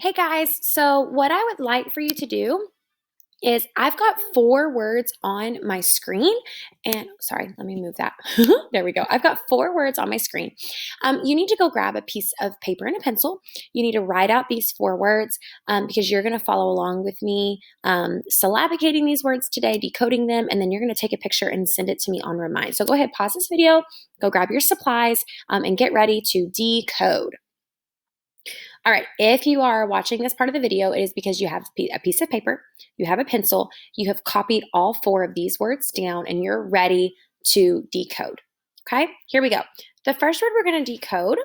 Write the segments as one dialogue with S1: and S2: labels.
S1: Hey guys, so what I would like for you to do is I've got 4 words on my screen and sorry, let me move that. There we go. I've got 4 words on my screen. You need to go grab a piece of paper and a pencil. You need to write out these 4 words because you're going to follow along with me syllabicating these words today, decoding them, and then you're going to take a picture and send it to me on Remind. So go ahead, pause this video, go grab your supplies, and get ready to decode. All right, if you are watching this part of the video, it is because you have a piece of paper, you have a pencil, you have copied all 4 of these words down, and you're ready to decode. Okay, here we go. The first word we're going to decode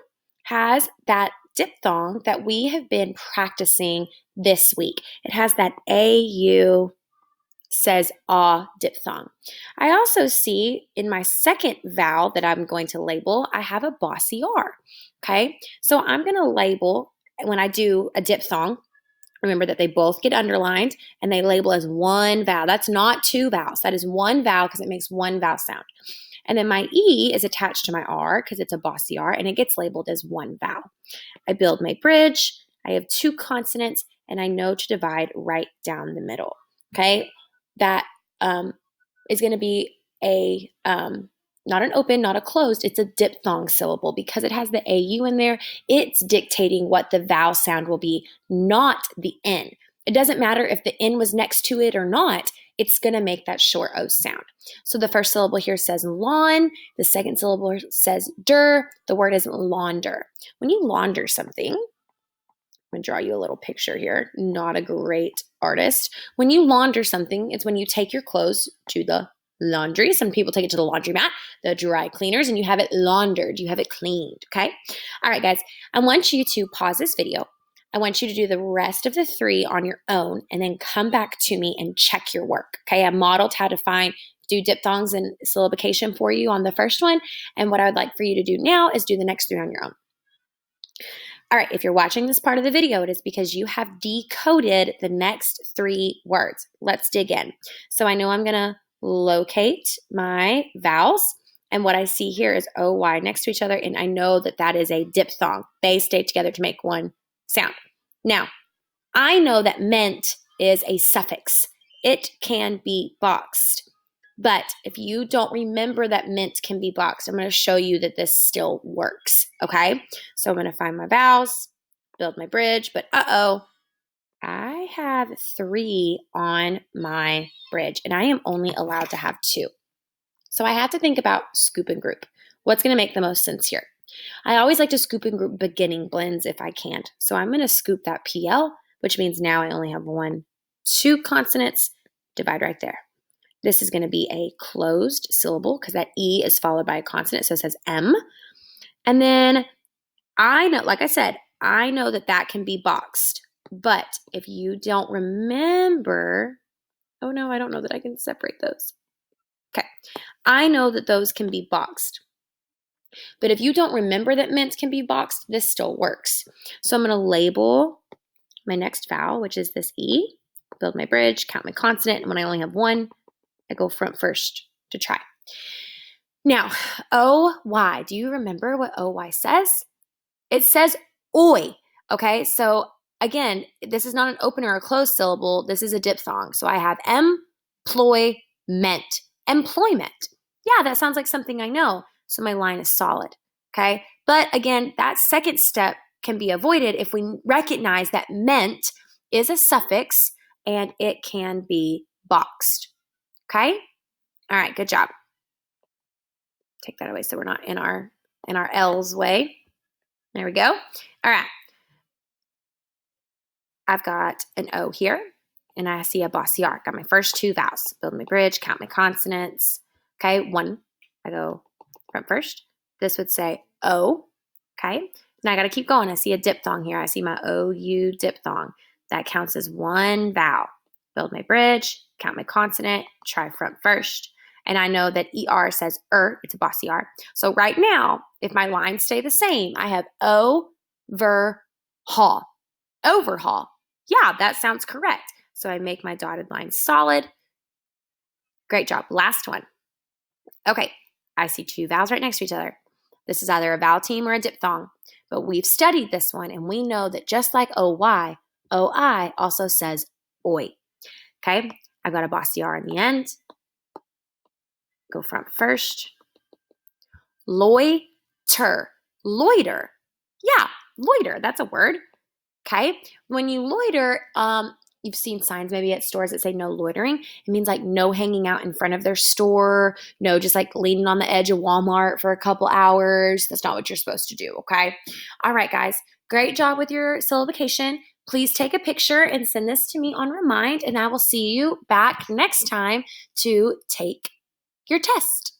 S1: has that diphthong that we have been practicing this week. It has that AU says ah diphthong. I also see in my second vowel that I'm going to label, I have a bossy R. Okay, so I'm going to label when I do a diphthong. Remember that they both get underlined and they label as one vowel. That's not 2 vowels. That is one vowel because it makes one vowel sound. And then my E is attached to my R because it's a bossy R and it gets labeled as one vowel. I build my bridge. I have 2 consonants and I know to divide right down the middle. Okay, that is going to be a not an open, not a closed, it's a diphthong syllable because it has the AU in there. It's dictating what the vowel sound will be, not the N. It doesn't matter if the N was next to it or not, it's going to make that short O sound. So the first syllable here says lawn, the second syllable says der, the word is launder. When you launder something, I'm going to draw you a little picture here, not a great artist. When you launder something, it's when you take your clothes to the laundry. Some people take it to the laundromat, the dry cleaners, and you have it laundered. You have it cleaned, okay? All right, guys, I want you to pause this video. I want you to do the rest of the 3 on your own and then come back to me and check your work, okay? I modeled how to do diphthongs and syllabication for you on the first one, and what I would like for you to do now is do the next 3 on your own. All right, if you're watching this part of the video, it is because you have decoded the next 3 words. Let's dig in. So I know I'm going to locate my vowels, and what I see here is OY next to each other, and I know that that is a diphthong. They stay together to make one sound. Now, I know that meant is a suffix. It can be boxed, but if you don't remember that meant can be boxed, I'm going to show you that this still works, okay? So I'm going to find my vowels, build my bridge, but I have 3 on my bridge, and I am only allowed to have 2. So I have to think about scoop and group. What's going to make the most sense here? I always like to scoop and group beginning blends if I can't. So I'm going to scoop that PL, which means now I only have 2 consonants. Divide right there. This is going to be a closed syllable because that E is followed by a consonant, so it says M. And then I know, like I said, I know that that can be boxed. But if you don't remember, oh no, I don't know that I can separate those. Okay, I know that those can be boxed. But if you don't remember that mints can be boxed, this still works. So I'm going to label my next vowel, which is this E, build my bridge, count my consonant, and when I only have 1, I go front first to try. Now, OY, do you remember what OY says? It says oi. Okay, so again, this is not an open or a closed syllable. This is a diphthong. So I have employment. Employment. Yeah, that sounds like something I know. So my line is solid. Okay, but again, that second step can be avoided if we recognize that meant is a suffix and it can be boxed. Okay? All right, good job. Take that away so we're not in our L's way. There we go. All right. I've got an O here, and I see a bossy R. Got my first 2 vowels. Build my bridge, count my consonants. Okay, 1. I go front first. This would say O. Okay. Now I got to keep going. I see a diphthong here. I see my OU diphthong. That counts as 1 vowel. Build my bridge, count my consonant, try front first. And I know that ER says it's a bossy R. So right now, if my lines stay the same, I have overhaul. Overhaul. Yeah, that sounds correct. So I make my dotted line solid. Great job. Last one. Okay, I see 2 vowels right next to each other. This is either a vowel team or a diphthong, but we've studied this one and we know that just like OY, OI also says oi. Okay, I've got a bossy R in the end. Go front first. Loiter. Loiter. Yeah, loiter. That's a word. Okay. When you loiter, you've seen signs maybe at stores that say no loitering. It means like no hanging out in front of their store, no just like leaning on the edge of Walmart for a couple hours. That's not what you're supposed to do. Okay. All right, guys. Great job with your syllabication. Please take a picture and send this to me on Remind, and I will see you back next time to take your test.